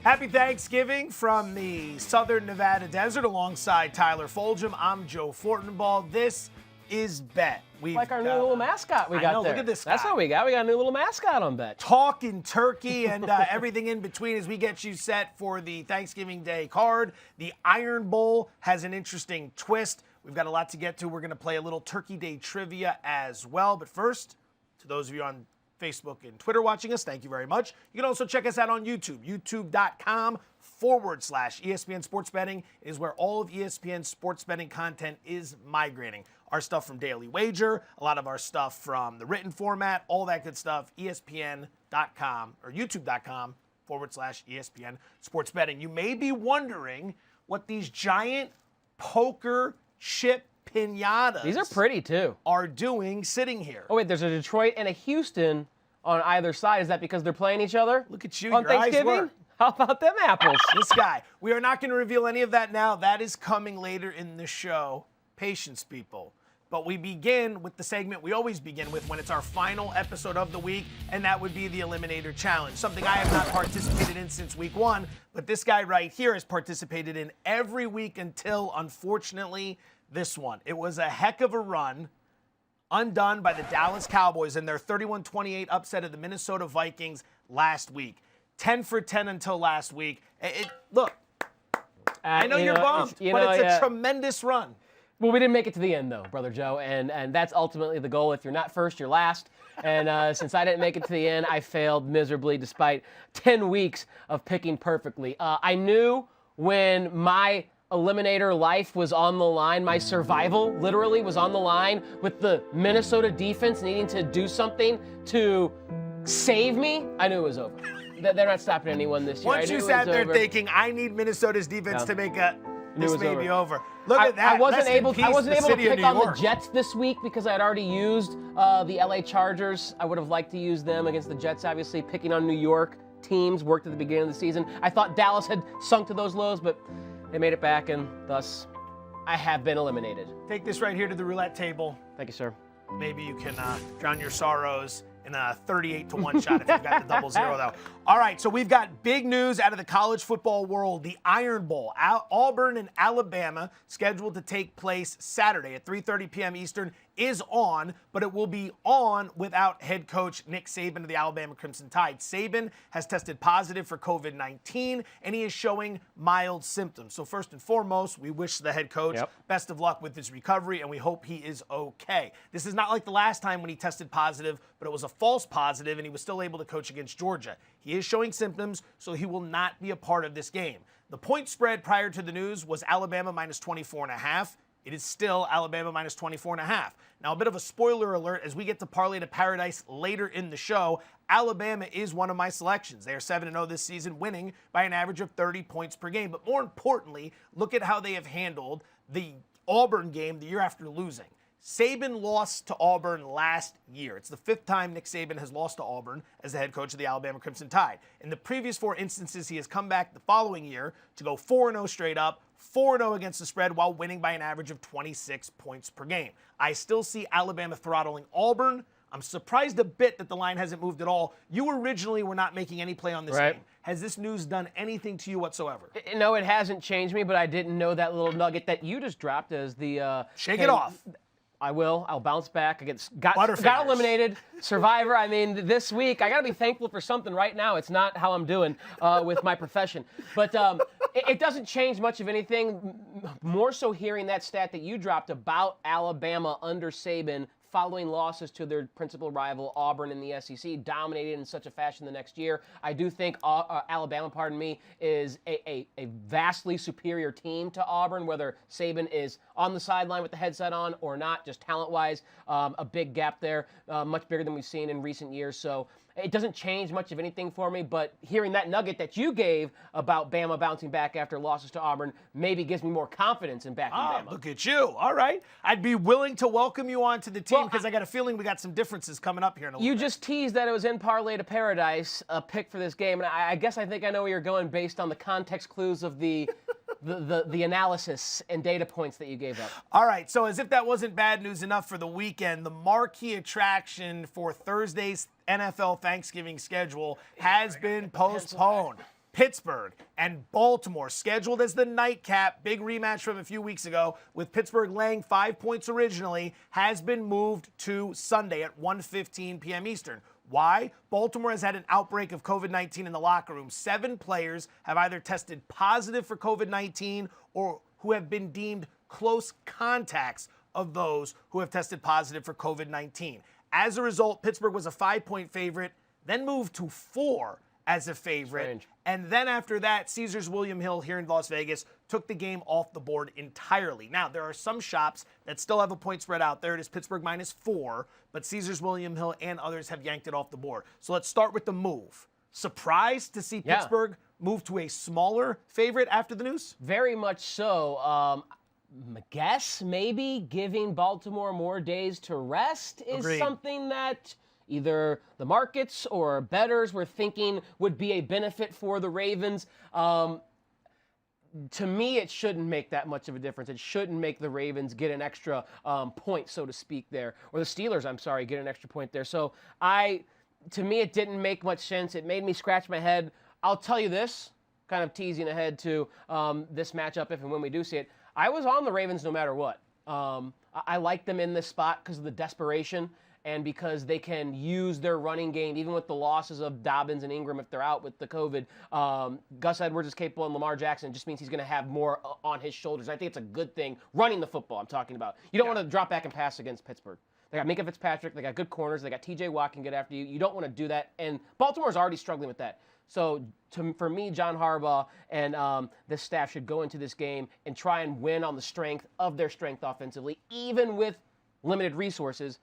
Happy Thanksgiving from the Southern Nevada desert alongside Tyler Foljam. I'm Joe Fortenbaugh. This is Bet. Like our new little mascot we got there. Look at this guy. That's what we got. We got a new little mascot on Bet. Talking turkey and everything in between as we get you set for the Thanksgiving Day card. The Iron Bowl has an interesting twist. We've got a lot to get to. We're going to play a little Turkey Day trivia as well. But first, to those of you on Facebook and Twitter watching us, thank you very much. You can also check us out on YouTube. YouTube.com/ESPN Sports Betting is where all of ESPN sports betting content is migrating. Our stuff from Daily Wager, a lot of our stuff from the written format, all that good stuff, ESPN.com or YouTube.com/ESPN Sports Betting. You may be wondering what these giant poker chip piñatas. These are pretty too. Are doing sitting here. Oh wait, there's a Detroit and a Houston on either side. Is that because they're playing each other? Look at you, on your eyes Thanksgiving? work. How about them apples? This guy. We are not going to reveal any of that now. That is coming later in the show. Patience, people. But we begin with the segment we always begin with when it's our final episode of the week, and that would be the Eliminator Challenge, something I have not participated in since week one, but this guy right here has participated in every week until, unfortunately, this one. It was a heck of a run, undone by the Dallas Cowboys in their 31-28 upset of the Minnesota Vikings last week. 10 for 10 until last week. Look, I know you're bummed, but it's a tremendous run. Well, we didn't make it to the end, though, Brother Joe, and that's ultimately the goal. If you're not first, you're last. And since I didn't make it to the end, I failed miserably despite 10 weeks of picking perfectly. I knew when my Eliminator life was on the line, my survival literally was on the line with the Minnesota defense needing to do something to save me, I knew it was over. They're not stopping anyone this year. Once you sat there thinking, I need Minnesota's defense to make this may be over. Look at that. I wasn't able to pick on the Jets Jets this week because I had already used the LA Chargers. I would have liked to use them against the Jets, obviously. Picking on New York teams worked at the beginning of the season. I thought Dallas had sunk to those lows, but they made it back, and thus I have been eliminated. Take this right here to the roulette table. Thank you, sir. Maybe you can drown your sorrows in a 38-1 shot if you've got the 0-0, though. All right, so we've got big news out of the college football world. The Iron Bowl, Auburn and Alabama, scheduled to take place Saturday at 3:30 p.m. Eastern, is on, but it will be on without head coach Nick Saban of the Alabama Crimson Tide. Saban has tested positive for COVID-19, and he is showing mild symptoms. So first and foremost, we wish the head coach best of luck with his recovery, and we hope he is okay. This is not like the last time when he tested positive, but it was a false positive, and he was still able to coach against Georgia. He is showing symptoms, so he will not be a part of this game. The point spread prior to the news was Alabama minus 24.5. It is still Alabama minus 24.5. Now, a bit of a spoiler alert as we get to Parlay to Paradise later in the show. Alabama is one of my selections. They are 7-0 this season, winning by an average of 30 points per game. But more importantly, look at how they have handled the Auburn game the year after losing. Saban lost to Auburn last year. It's the 5th time Nick Saban has lost to Auburn as the head coach of the Alabama Crimson Tide. In the previous 4 instances, he has come back the following year to go 4-0 straight up, 4-0 against the spread while winning by an average of 26 points per game. I still see Alabama throttling Auburn. I'm surprised a bit that the line hasn't moved at all. You originally were not making any play on this game. Has this news done anything to you whatsoever? No, it hasn't changed me, but I didn't know that little nugget that you just dropped as the... Shake it off. I will. I'll bounce back. Got eliminated. Survivor. I mean, this week, I got to be thankful for something right now. It's not how I'm doing with my profession. But it doesn't change much of anything. More so hearing that stat that you dropped about Alabama under Saban following losses to their principal rival, Auburn in the SEC, dominated in such a fashion the next year. I do think Alabama, is a vastly superior team to Auburn, whether Saban is on the sideline with the headset on or not, just talent-wise. A big gap there, much bigger than we've seen in recent years. So it doesn't change much of anything for me, but hearing that nugget that you gave about Bama bouncing back after losses to Auburn maybe gives me more confidence in backing Bama. Look at you. All right. I'd be willing to welcome you onto the team because I got a feeling we got some differences coming up here in a little bit. You just teased that it was in Parlay to Paradise, a pick for this game, and I guess I think I know where you're going based on the context clues of the analysis and data points that you gave up. All right, so as if that wasn't bad news enough for the weekend, the marquee attraction for Thursday's NFL Thanksgiving schedule has been postponed. Pittsburgh and Baltimore, scheduled as the nightcap, big rematch from a few weeks ago, with Pittsburgh laying 5 points originally, has been moved to Sunday at 1:15 p.m. Eastern. Why? Baltimore has had an outbreak of COVID-19 in the locker room. 7 players have either tested positive for COVID-19 or who have been deemed close contacts of those who have tested positive for COVID-19. As a result, Pittsburgh was a 5-point favorite, then moved to 4 as a favorite. Strange. And then after that, Caesars William Hill here in Las Vegas took the game off the board entirely. Now, there are some shops that still have a point spread out there. It is Pittsburgh -4, but Caesars William Hill and others have yanked it off the board. So let's start with the move. Surprised to see Pittsburgh move to a smaller favorite after the news? Very much so. Guess maybe giving Baltimore more days to rest is Agreed. something that either the markets or bettors were thinking would be a benefit for the Ravens. To me, it shouldn't make that much of a difference. It shouldn't make the Ravens get an extra point, so to speak, there. Or the Steelers, I'm sorry, get an extra point there. So to me, it didn't make much sense. It made me scratch my head. I'll tell you this, kind of teasing ahead to this matchup if and when we do see it. I was on the Ravens no matter what. I like them in this spot because of the desperation and because they can use their running game, even with the losses of Dobbins and Ingram if they're out with the COVID. Gus Edwards is capable, and Lamar Jackson just means he's going to have more on his shoulders. I think it's a good thing. Running the football, I'm talking about. You don't want to drop back and pass against Pittsburgh. They got Minka Fitzpatrick. They got good corners. They got T.J. Watt can get after you. You don't want to do that, and Baltimore's already struggling with that. So for me, John Harbaugh and this staff should go into this game and try and win on the strength of their strength offensively, even with limited resources.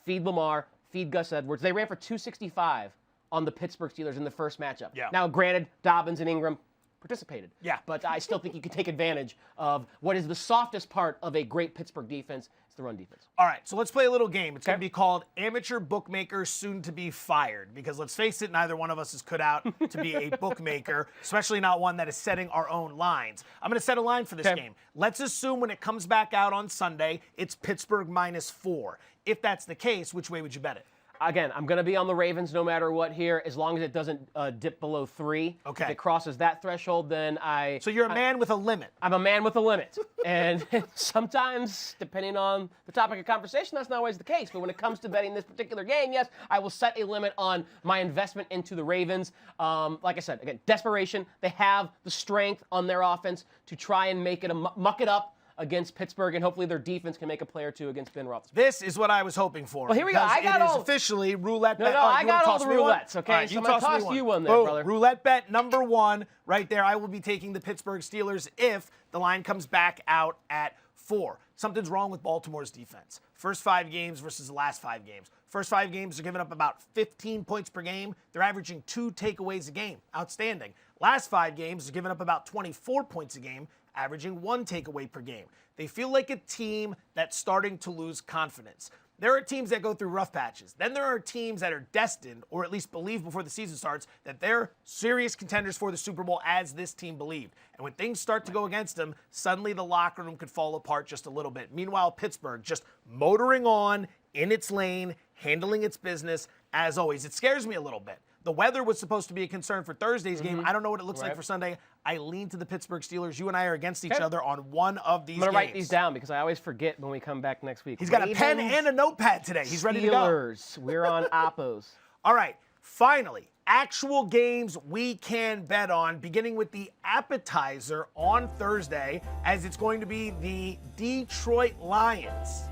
Feed Lamar, feed Gus Edwards. They ran for 265 on the Pittsburgh Steelers in the first matchup. Yeah. Now, granted, Dobbins and Ingram participated. Yeah. But I still think you can take advantage of what is the softest part of a great Pittsburgh defense. It's the run defense. All right, so let's play a little game. It's going to be called Amateur Bookmaker Soon to Be Fired, because let's face it, neither one of us is cut out to be a bookmaker, especially not one that is setting our own lines. I'm going to set a line for this game. Let's assume when it comes back out on Sunday, it's Pittsburgh -4. If that's the case, which way would you bet it? Again, I'm going to be on the Ravens no matter what here, as long as it doesn't dip below 3. Okay. If it crosses that threshold, then So you're a man with a limit. I'm a man with a limit. And sometimes, depending on the topic of conversation, that's not always the case. But when it comes to betting this particular game, yes, I will set a limit on my investment into the Ravens. Like I said, again, desperation. They have the strength on their offense to try and make it muck it up against Pittsburgh, and hopefully their defense can make a play or two against Ben Roethlisberger. This is what I was hoping for. Well, here we go. I got all officially roulette bet. No, I got all the roulettes, okay? Right, so I'm going to toss you one there, Boom. brother. Roulette bet number 1 right there. I will be taking the Pittsburgh Steelers if the line comes back out at 4. Something's wrong with Baltimore's defense. First 5 games versus the last 5 games. First 5 games, they're giving up about 15 points per game. They're averaging 2 takeaways a game. Outstanding. Last 5 games, they're giving up about 24 points a game, averaging 1 takeaway per game. They feel like a team that's starting to lose confidence. There are teams that go through rough patches. Then there are teams that are destined, or at least believe before the season starts, that they're serious contenders for the Super Bowl, as this team believed. And when things start to go against them, suddenly the locker room could fall apart just a little bit. Meanwhile, Pittsburgh just motoring on in its lane, handling its business, as always. It scares me a little bit. The weather was supposed to be a concern for Thursday's game. I don't know what it looks like for Sunday. I lean to the Pittsburgh Steelers. You and I are against each other on one of these games. I'm going to write these down because I always forget when we come back next week. He's got a pen and a notepad today. He's ready to go. Steelers. We're on Oppos. All right. Finally, actual games we can bet on, beginning with the appetizer on Thursday, as it's going to be the Detroit Lions,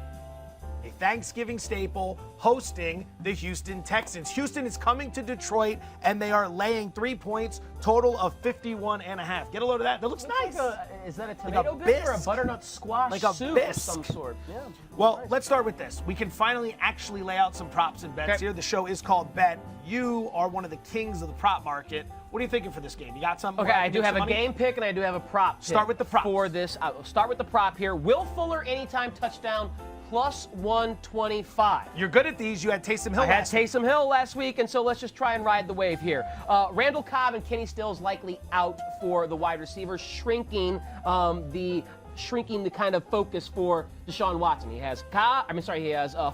a Thanksgiving staple, hosting the Houston Texans. Houston is coming to Detroit, and they are laying 3 points, total of 51.5. Get a load of that. That looks nice. Is that a tomato Like a bisque or a bisque. butternut squash Like a soup bisque. of some sort? Yeah. Well, Nice. let's start with this. We can finally actually lay out some props and bets Okay. here. The show is called Bet. You are one of the kings of the prop market. What are you thinking for this game? You got something? Okay, I do have a game pick and I do have a prop pick. Start with the props. For this, I'll start with the prop here. Will Fuller anytime touchdown plus 125. You're good at these. You had Taysom Hill I had last week. Taysom Hill last week, and so let's just try and ride the wave here. Randall Cobb and Kenny Stills likely out for the wide receivers, shrinking the shrinking the kind of focus for Deshaun Watson. He has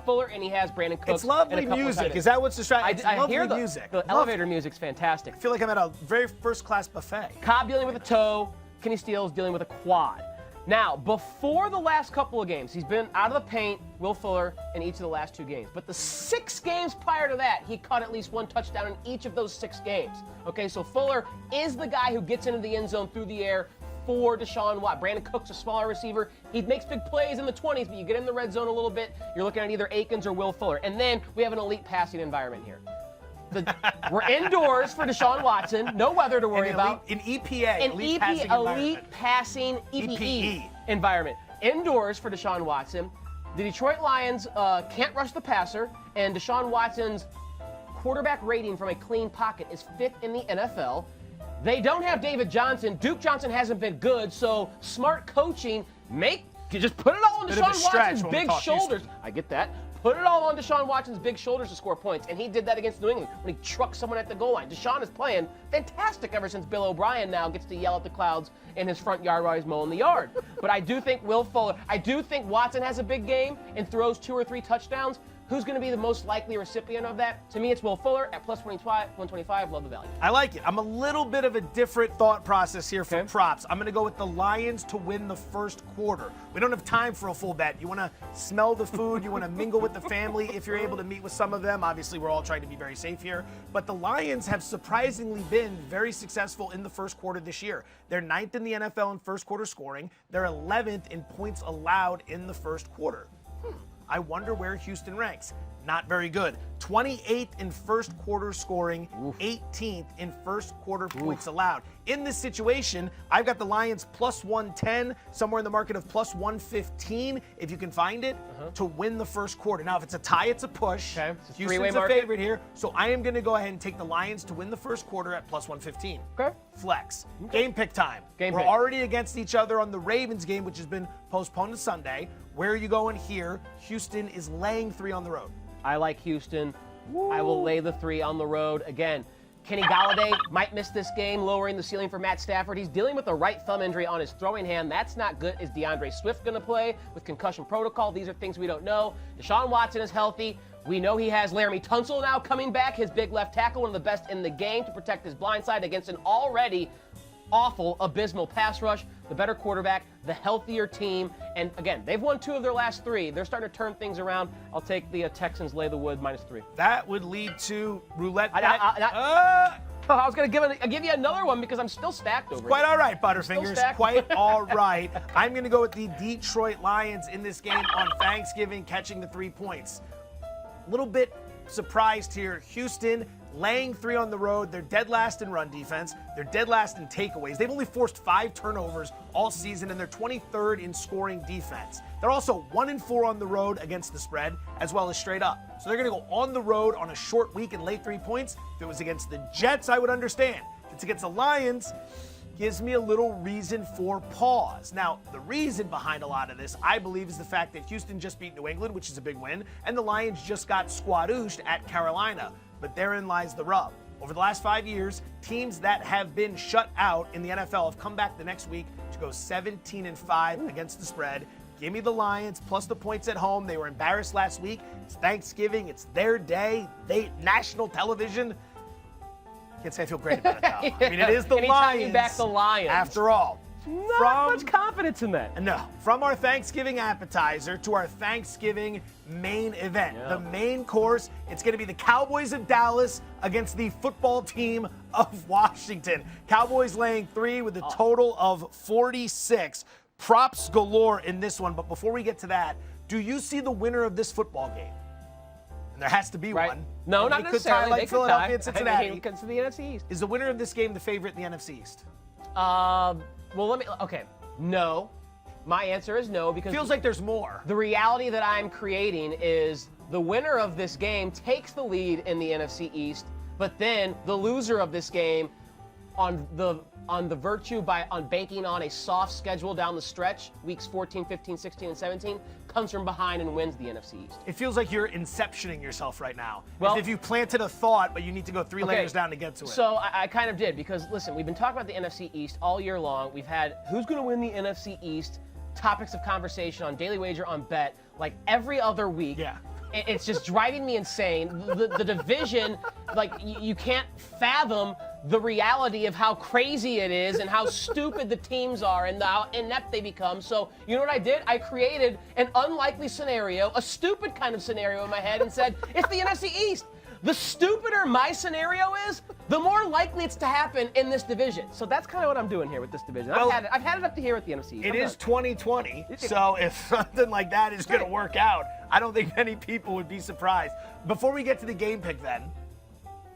Fuller, and he has Brandon Cooks. It's lovely music. Is that what's distracting? I lovely hear music. The elevator music's fantastic. I feel like I'm at a very first-class buffet. Cobb dealing with a toe. Kenny Steele's dealing with a quad. Now, before the last couple of games, he's been out of the paint, Will Fuller, in each of the last 2 games. But the 6 games prior to that, he caught at least 1 touchdown in each of those 6 games. Okay, so Fuller is the guy who gets into the end zone through the air for Deshaun Watson. Brandon Cooks, a smaller receiver. He makes big plays in the 20s, but you get in the red zone a little bit, you're looking at either Akins or Will Fuller. And then we have an elite passing environment here. We're indoors for Deshaun Watson. No weather to worry about. An EPA, elite passing EPE environment. Indoors for Deshaun Watson. The Detroit Lions can't rush the passer, and Deshaun Watson's quarterback rating from a clean pocket is 5th in the NFL. They don't have David Johnson. Duke Johnson hasn't been good, so smart coaching, just put it all on Deshaun Watson's big shoulders. I get that. Put it all on Deshaun Watson's big shoulders to score points, and he did that against New England when he trucked someone at the goal line. Deshaun is playing fantastic ever since Bill O'Brien now gets to yell at the clouds in his front yard while he's mowing the yard. But I do think Watson has a big game and throws 2 or 3 touchdowns. Who's going to be the most likely recipient of that? To me, it's Will Fuller at plus 125. Love the value. I like it. I'm a little bit of a different thought process here for props. I'm going to go with the Lions to win the first quarter. We don't have time for a full bet. You want to smell the food. You want to mingle with the family if you're able to meet with some of them. Obviously, we're all trying to be very safe here. But the Lions have surprisingly been very successful in the first quarter this year. They're 9th in the NFL in first quarter scoring. They're 11th in points allowed in the first quarter. I wonder where Houston ranks. Not very good. 28th in first quarter scoring, 18th in first quarter points allowed. In this situation, I've got the Lions plus 110, somewhere in the market of plus 115, if you can find it, to win the first quarter. Now, if it's a tie, it's a push. Okay. Houston's a favorite here, so I am going to go ahead and take the Lions to win the first quarter at plus 115. Okay. Flex. Game pick time. We're already against each other on the Ravens game, which has been postponed to Sunday. Where are you going here? Houston is laying 3 on the road. I like Houston. I will lay the 3 on the road. Again, Kenny Golladay might miss this game, lowering the ceiling for Matt Stafford. He's dealing with a right thumb injury on his throwing hand. That's not good. Is DeAndre Swift going to play with concussion protocol? These are things we don't know. Deshaun Watson is healthy. We know he has Laramie Tunsil now coming back, his big left tackle, one of the best in the game to protect his blind side against an already awful, abysmal pass rush, the better quarterback, the healthier team. And again, they've won 2 of their last 3. They're starting to turn things around. I'll take the Texans lay the wood -3. That would lead to roulette. I was going to give you another one because I'm still stacked over Quite all right, Butterfingers. Quite all right. I'm going to go with the Detroit Lions in this game on Thanksgiving, catching the 3 points. A little bit surprised here. Houston laying 3 on the road. They're dead last in run defense. They're dead last in takeaways. They've only forced 5 turnovers all season, and they're 23rd in scoring defense. They're also 1-4 on the road against the spread, as well as straight up. So they're going to go on the road on a short week and lay 3 points. If it was against the Jets, I would understand. If it's against the Lions, gives me a little reason for pause. Now, the reason behind a lot of this, I believe, is the fact that Houston just beat New England, which is a big win, and the Lions just got squadooshed at Carolina. But therein lies the rub. Over the last 5 years, teams that have been shut out in the NFL have come back the next week to go 17-5 against the spread. Give me the Lions plus the points at home. They were embarrassed last week. It's Thanksgiving. It's their day. National television. Can't say I feel great about it, though. I mean, it is the Lions. You back the Lions. After all. Not much confidence in that. No. From our Thanksgiving appetizer to our Thanksgiving main event. Yeah. The main course, it's going to be the Cowboys of Dallas against the football team of Washington. Cowboys laying 3 with a total of 46. Props galore in this one. But before we get to that, do you see the winner of this football game? And there has to be one. No, and not necessarily. Like Philadelphia and Cincinnati. It comes to the NFC East. Is the winner of this game the favorite in the NFC East? Well, no. My answer is no because feels like there's more. The reality that I'm creating is the winner of this game takes the lead in the NFC East, but then the loser of this game on banking on a soft schedule down the stretch, weeks 14, 15, 16, and 17, comes from behind and wins the NFC East. It feels like you're inceptioning yourself right now. Well, as if you planted a thought, but you need to go 3 layers down to get to it. So I kind of did because, listen, we've been talking about the NFC East all year long. We've had who's going to win the NFC East topics of conversation on Daily Wager on Bet like every other week. Yeah. It's just driving me insane. The division, like, you can't fathom the reality of how crazy it is and how stupid the teams are and how inept they become. So, you know what I did? I created an unlikely scenario, a stupid kind of scenario in my head, and said, it's the NFC East. The stupider my scenario is, the more likely it's to happen in this division. So that's kind of what I'm doing here with this division. Well, I've had it up to here with the NFC East. It is 2020, so if something like that is going to work out, I don't think many people would be surprised. Before we get to the game pick then,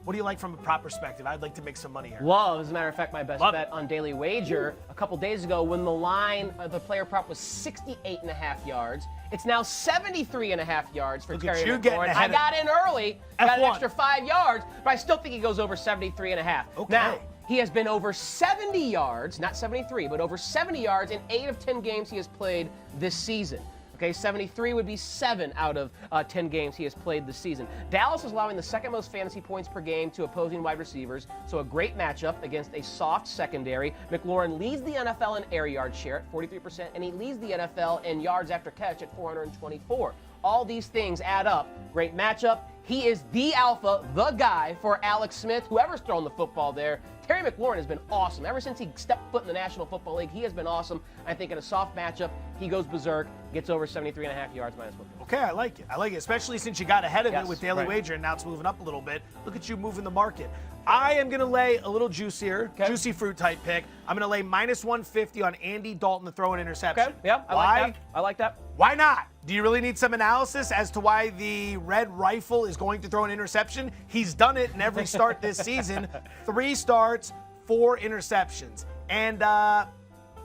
what do you like from a prop perspective? I'd like to make some money here. Love, as a matter of fact, my best bet on Daily Wager a couple days ago when the line, the player prop was 68.5 yards. It's now 73.5 yards for Terry McLaurin. I got in early, got an extra 5 yards, but I still think he goes over 73.5. Okay. Now, he has been over 70 yards, not 73, but over 70 yards in 8 of 10 games he has played this season. Okay, 73 would be 7 out of 10 games he has played this season. Dallas is allowing the second most fantasy points per game to opposing wide receivers, so a great matchup against a soft secondary. McLaurin leads the NFL in air yard share at 43%, and he leads the NFL in yards after catch at 424. All these things add up. Great matchup. He is the alpha, the guy for Alex Smith, whoever's throwing the football there. Terry McLaurin has been awesome. Ever since he stepped foot in the National Football League, he has been awesome. I think in a soft matchup, he goes berserk, gets over 73.5 yards minus 1. Okay, I like it. I like it, especially since you got ahead of it with Daily Wager, and now it's moving up a little bit. Look at you moving the market. I am going to lay a little juicier, juicy fruit type pick. I'm going to lay minus 150 on Andy Dalton to throw an interception. Okay, yeah, I like that. Why not? Do you really need some analysis as to why the Red Rifle is going to throw an interception? He's done it in every start this season. 3 starts, 4 interceptions. And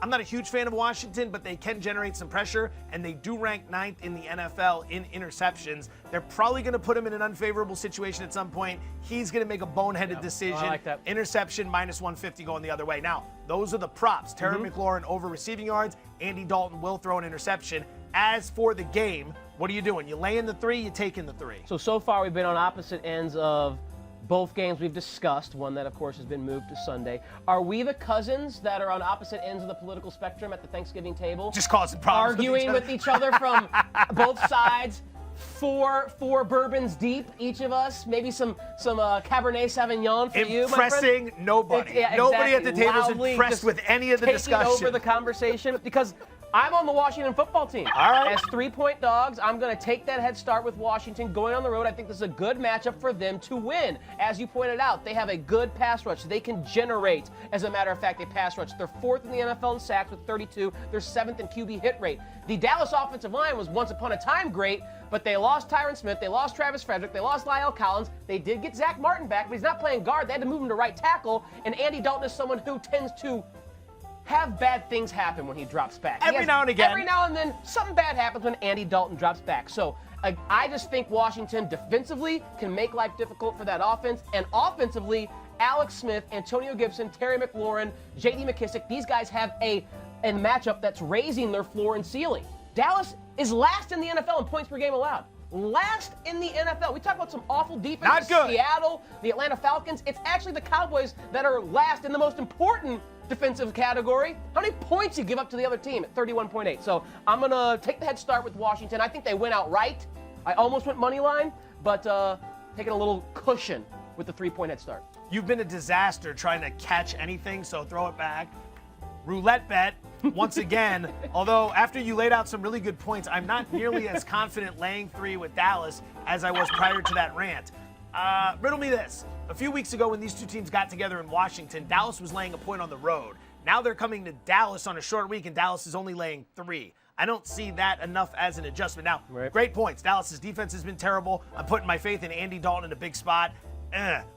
I'm not a huge fan of Washington, but they can generate some pressure, and they do rank 9th in the NFL in interceptions. They're probably going to put him in an unfavorable situation at some point. He's going to make a boneheaded decision. I like that. Interception, minus 150 going the other way. Now, those are the props. Terry McLaurin over receiving yards. Andy Dalton will throw an interception. As for the game, what are you doing? You laying the 3, you taking the 3? So far we've been on opposite ends of both games we've discussed, one that, of course, has been moved to Sunday. Are we the cousins that are on opposite ends of the political spectrum at the Thanksgiving table? Just causing problems. Arguing with each other from both sides, four bourbons deep, each of us. Maybe some Cabernet Sauvignon for you, my friend. Impressing nobody. Nobody at the table is impressed with any of the discussion. Taking over the conversation because I'm on the Washington football team. All right. As 3-point dogs, I'm going to take that head start with Washington going on the road. I think this is a good matchup for them to win. As you pointed out, they have a good pass rush. They can generate, as a matter of fact, a pass rush. They're 4th in the NFL in sacks with 32. They're 7th in QB hit rate. The Dallas offensive line was once upon a time great, but they lost Tyron Smith. They lost Travis Frederick. They lost Lyle Collins. They did get Zach Martin back, but he's not playing guard. They had to move him to right tackle, and Andy Dalton is someone who tends to have bad things happen when he drops back. Every now and again. Every now and then, something bad happens when Andy Dalton drops back. So I just think Washington defensively can make life difficult for that offense. And offensively, Alex Smith, Antonio Gibson, Terry McLaurin, J.D. McKissick, these guys have a matchup that's raising their floor and ceiling. Dallas is last in the NFL in points per game allowed. Last in the NFL. We talk about some awful defense. Not good. Seattle, the Atlanta Falcons. It's actually the Cowboys that are last in the most important defensive category. How many points you give up to the other team at 31.8? So I'm going to take the head start with Washington. I think they win outright. I almost went money line, but taking a little cushion with the 3-point head start. You've been a disaster trying to catch anything, so throw it back. Roulette bet, once again, although after you laid out some really good points, I'm not nearly as confident laying 3 with Dallas as I was prior to that rant. Riddle me this. A few weeks ago when these two teams got together in Washington, Dallas was laying a point on the road. Now they're coming to Dallas on a short week, and Dallas is only laying 3. I don't see that enough as an adjustment. Now, Great points. Dallas's defense has been terrible. I'm putting my faith in Andy Dalton in a big spot.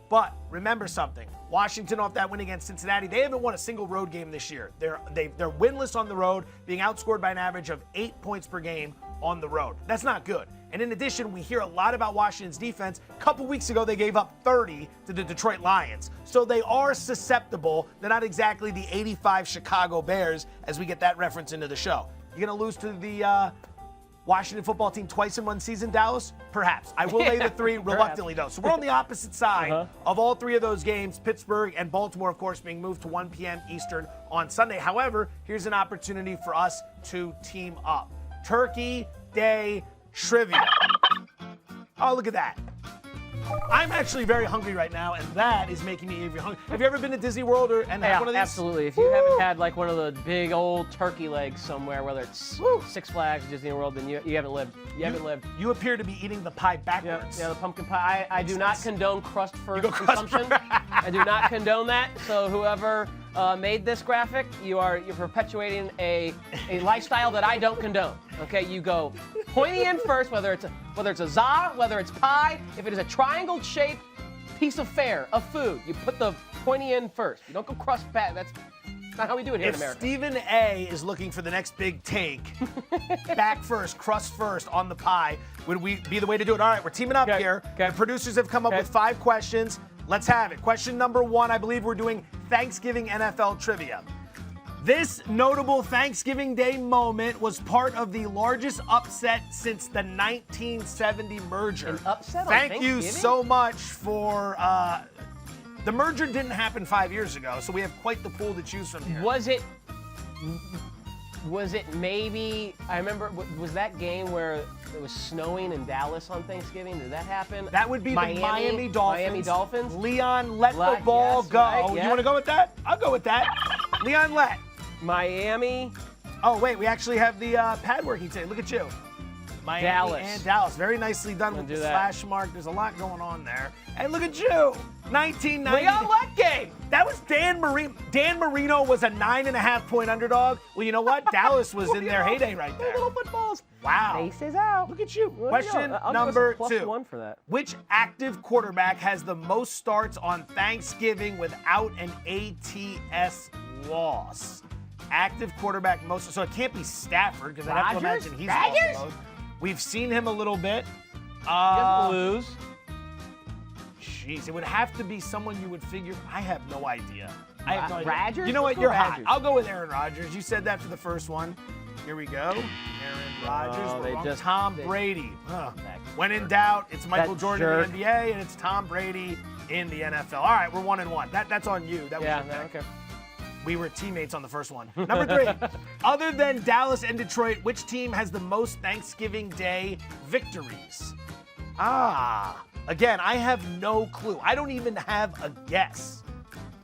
But remember something. Washington off that win against Cincinnati, they haven't won a single road game this year. They're winless on the road, being outscored by an average of 8 points per game on the road. That's not good. And in addition, we hear a lot about Washington's defense. A couple weeks ago, they gave up 30 to the Detroit Lions. So they are susceptible. They're not exactly the 85 Chicago Bears, as we get that reference into the show. You're going to lose to the Washington football team twice in one season, Dallas? Perhaps. I will lay the 3 reluctantly, though. So we're on the opposite side of all 3 of those games, Pittsburgh and Baltimore, of course, being moved to 1 p.m. Eastern on Sunday. However, here's an opportunity for us to team up. Turkey Day Trivia. Oh, look at that. I'm actually very hungry right now, and that is making me even hungry. Have you ever been to Disney World and had one of these? Absolutely. If you haven't had like one of the big old turkey legs somewhere, whether it's Six Flags, Disney World, then you haven't lived. You haven't lived. You appear to be eating the pie backwards. Yeah, the pumpkin pie. I do not condone crust first consumption. I do not condone that. So whoever made this graphic, you're perpetuating a lifestyle that I don't condone. Okay, you go pointy end first, whether it's a za, whether it's pie. If it is a triangle-shaped piece of fare, of food, you put the pointy end first. You don't go crust back. That's not how we do it here in America. If Stephen A is looking for the next big take, back first, crust first on the pie, would we be the way to do it? All right, we're teaming up here. Okay. The producers have come up with 5 questions. Let's have it. Question number 1, I believe we're doing Thanksgiving NFL trivia. This notable Thanksgiving Day moment was part of the largest upset since the 1970 merger. An upset on Thank Thanksgiving? you so much for... the merger didn't happen 5 years ago, so we have quite the pool to choose from here. Was it maybe, I remember, was that game where it was snowing in Dallas on Thanksgiving? Did that happen? That would be the Miami Dolphins. Miami Dolphins? Leon, let the ball go. Right, You want to go with that? I'll go with that. Leon, let. Miami. Oh, wait, we actually have the pad working today. Look at you. Miami Dallas. and Dallas. Very nicely done with the slash mark. There's a lot going on there. And look at you. 1990. Leon Let game. That was Dan Marino. Dan Marino was a 9.5-point underdog. Well, you know what? Dallas was in their heyday right there. Little footballs. Wow. Faces out. Look at you. Well, Question I'll number give us a 2. +1 for that. Which active quarterback has the most starts on Thanksgiving without an ATS loss? Active quarterback most. So it can't be Stafford because I have to imagine he's lost mode. We've seen him a little bit. He doesn't lose. Jeez, it would have to be someone you would figure. I have no idea. I have no idea. Rodgers? You know what? Let's go You're hot. Rodgers. I'll go with Aaron Rodgers. You said that for the first one. Here we go. Aaron Rodgers. Tom Brady. When in doubt, it's Michael Jordan in the NBA and it's Tom Brady in the NFL. All right, we're 1-1. That's on you. That was your pick. Okay. We were teammates on the first one. Number 3, other than Dallas and Detroit, which team has the most Thanksgiving Day victories? Again, I have no clue. I don't even have a guess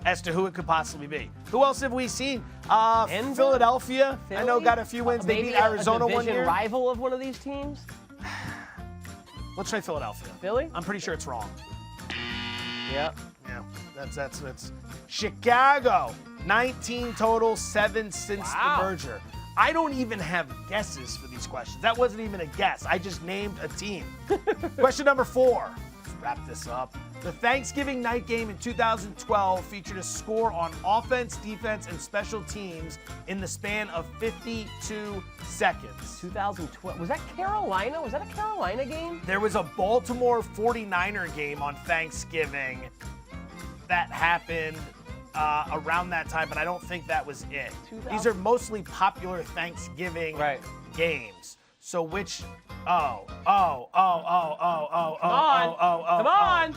as to who it could possibly be. Who else have we seen? Philadelphia. Philly? I know got a few wins. They beat Arizona a one year. Rival of one of these teams? Let's try Philadelphia. Philly? I'm pretty sure it's wrong. Yep. Yeah, that's Chicago. 19 total, 7 since the merger. I don't even have guesses for these questions. That wasn't even a guess. I just named a team. Question number 4. Let's wrap this up. The Thanksgiving night game in 2012 featured a score on offense, defense, and special teams in the span of 52 seconds. 2012. Was that Carolina? Was that a Carolina game? There was a Baltimore 49er game on Thanksgiving that happened around that time, but I don't think that was it. These are mostly popular Thanksgiving games. So which? Come on!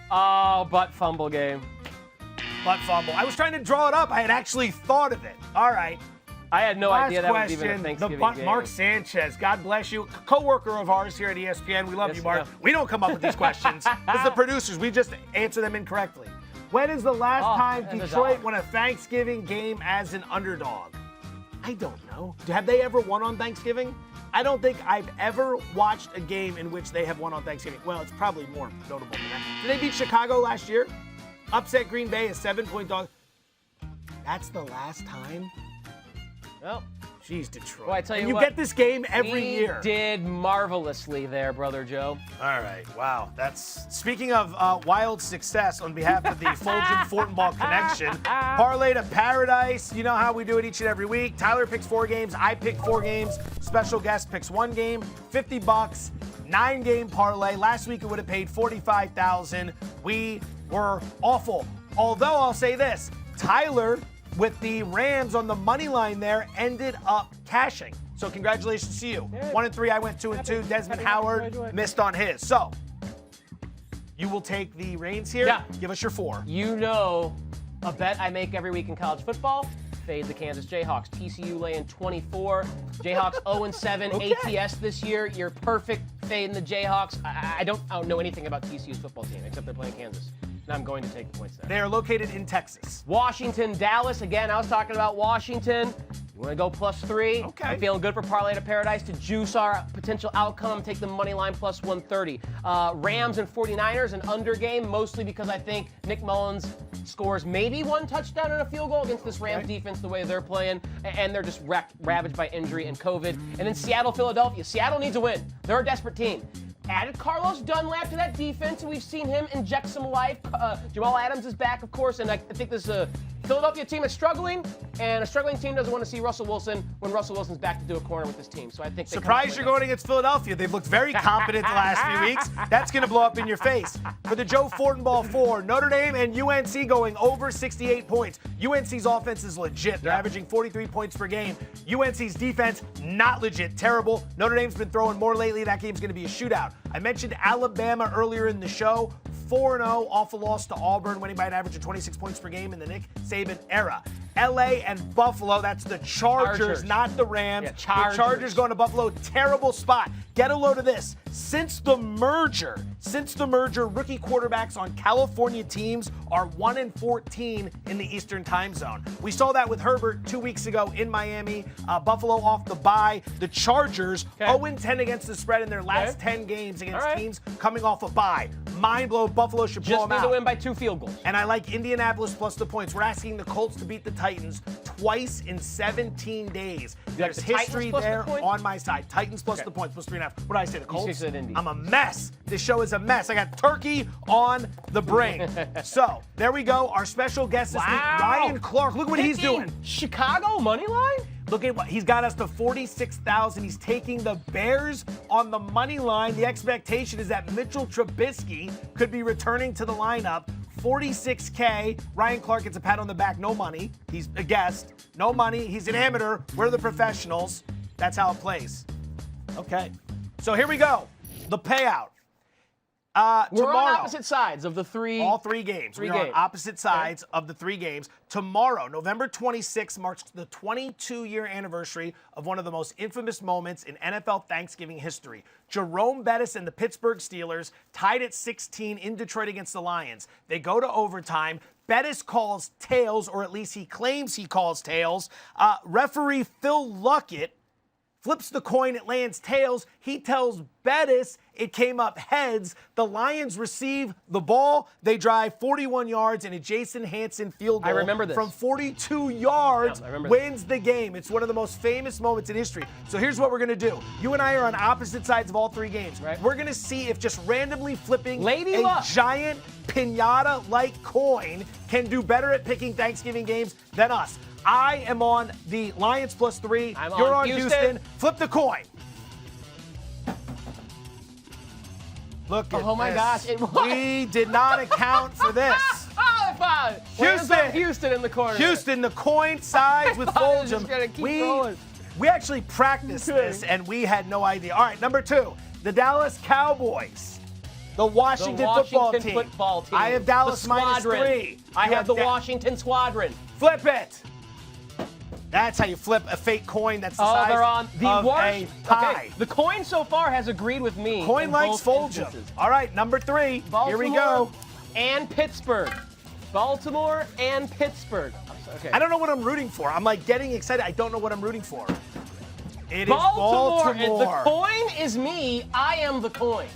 Oh, butt fumble game. Butt fumble. I was trying to draw it up. I had actually thought of it. All right. I had no idea that was even a Last Thanksgiving question. game. Mark Sanchez, God bless you, co-worker of ours here at ESPN. We love you, Mark. Yeah. We don't come up with these questions. It's the producers. We just answer them incorrectly. When is the last time Detroit won a Thanksgiving game as an underdog? I don't know. Have they ever won on Thanksgiving? I don't think I've ever watched a game in which they have won on Thanksgiving. Well, it's probably more notable than that. Did they beat Chicago last year? Upset Green Bay, a 7-point dog. That's the last time? Well, jeez, Detroit. Well, I tell you and what, you get this game every year. Did marvelously there, Brother Joe. All right, wow. That's speaking of wild success on behalf of the Fulton Fortinball Connection. Parlay to Paradise. You know how we do it each and every week. Tyler picks 4 games. I pick 4 games. Special guest picks 1 game. $50. 9-game parlay. Last week it would have paid $45,000. We were awful. Although I'll say this, Tyler, with the Rams on the money line there, ended up cashing. So congratulations to you. 1-3, I went 2-2. Desmond Howard missed on his. So you will take the reins here. Yeah. Give us your 4. You know A bet I make every week in college football. Fade the Kansas Jayhawks. TCU laying 24. Jayhawks 0-7 Okay. ATS this year. You're perfect fading the Jayhawks. I don't know anything about TCU's football team except they're playing Kansas. And I'm going to take the points there. They are located in Texas. Washington, Dallas. Again, I was talking about Washington. You want to go +3? Okay. I'm feeling good for Parlay to Paradise to juice our potential outcome. Take the money line +130. Rams and 49ers, an under game, mostly because I think Nick Mullins scores maybe one touchdown and a field goal against this Rams defense the way they're playing, and they're just ravaged by injury and COVID. And then Seattle, Philadelphia. Seattle needs a win. They're a desperate team. Added Carlos Dunlap to that defense, and we've seen him inject some life. Jamal Adams is back, of course, and I think this Philadelphia team is struggling, and a struggling team doesn't want to see Russell Wilson when Russell Wilson's back to do a corner with this team. So I think Surprised you're going against Philadelphia. They've looked very competent the last few weeks. That's going to blow up in your face. For the Joe Fortenbaugh 4, Notre Dame and UNC going over 68 points. UNC's offense is legit. They're averaging 43 points per game. UNC's defense, not legit, terrible. Notre Dame's been throwing more lately. That game's going to be a shootout. I mentioned Alabama earlier in the show. 4-0 off a loss to Auburn, winning by an average of 26 points per game in the Nick Saban era. LA and Buffalo, that's the Chargers. Not the Rams. Yeah, The Chargers going to Buffalo, terrible spot. Get a load of this. Since the merger, rookie quarterbacks on California teams are 1-14 in the Eastern time zone. We saw that with Herbert 2 weeks ago in Miami. Buffalo off the bye. The Chargers 0-10 against the spread in their last 10 games against teams coming off a bye. Mind blow. Buffalo should blow just them need out. to win by 2 field goals. And I like Indianapolis plus the points. We're asking the Colts to beat the Titans twice in 17 days. There's the Titans history plus the there points? on my side. Titans plus the points, plus 3.5. What did I say, the Colts? said Indy. I'm a mess. This show is a mess. I got turkey on the brain. So, there we go. Our special guest this week, Ryan Clark. Look what he's doing. Chicago money line? Look at what he's got us to 46,000. He's taking the Bears on the money line. The expectation is that Mitchell Trubisky could be returning to the lineup. 46K. Ryan Clark gets a pat on the back. No money. He's a guest. No money. He's an amateur. We're the professionals. That's how it plays. Okay. So here we go. The payout. We're tomorrow, on opposite sides of the three. all 3 games. We are on opposite sides of the 3 games. Tomorrow, November 26th, marks the 22-year anniversary of one of the most infamous moments in NFL Thanksgiving history. Jerome Bettis and the Pittsburgh Steelers tied at 16 in Detroit against the Lions. They go to overtime. Bettis calls tails, or at least he claims he calls tails. Referee Phil Luckett flips the coin, it lands tails. He tells Bettis it came up heads. The Lions receive the ball. They drive 41 yards and a Jason Hansen field goal. I remember this. From 42 yards, I remember wins the game. It's one of the most famous moments in history. So here's what we're going to do. You and I are on opposite sides of all 3 games. Right. We're going to see if just randomly flipping Lady a luck. giant pinata-like coin can do better at picking Thanksgiving games than us. I am on the Lions plus 3. You're on Houston. Flip the coin. Look at Oh my this. gosh, it was. We did not account for this. Houston in the corner. Houston, the coin sides with I was just Fulgham. gonna keep rolling. We actually practiced this, and we had no idea. All right, number 2, the Dallas Cowboys. The Washington football team. I have Dallas minus 3. I have the Washington Squadron. Flip it. That's how you flip a fake coin that's the size they're on the of worst. a pie. Okay, the coin so far has agreed with me. Coin in likes both Fulgham. instances. All right, number 3. Here we go. And Pittsburgh. Baltimore and Pittsburgh. Okay. I don't know what I'm rooting for. I'm like getting excited. I don't know what I'm rooting for. It is Baltimore. Baltimore. The coin is me. I am the coin.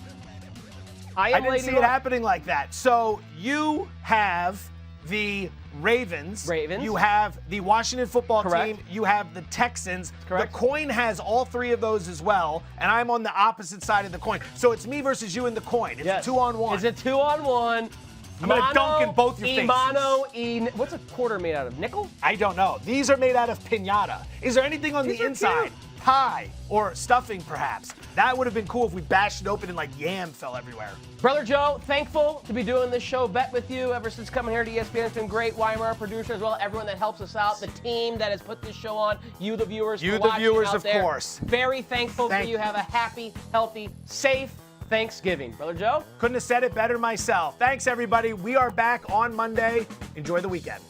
I didn't see it happening like that. So you have the Ravens. You have the Washington football team. You have the Texans. Correct. The coin has all 3 of those as well, and I'm on the opposite side of the coin. So it's me versus you and the coin. It's a 2-on-1. It's a 2-on-1. I'm going to dunk in both your faces. Mono, what's a quarter made out of? Nickel? I don't know. These are made out of pinata. Is there anything on the inside? Cute. Pie or stuffing, perhaps. That would have been cool if we bashed it open and like yam fell everywhere. Brother Joe, thankful to be doing this show, bet with you ever since coming here to ESPN. It's been great. Weimar, producer, as well, everyone that helps us out, the team that has put this show on, you, the viewers. You, the viewers, of course. Very thankful for you. Have a happy, healthy, safe Thanksgiving. Brother Joe? Couldn't have said it better myself. Thanks, everybody. We are back on Monday. Enjoy the weekend.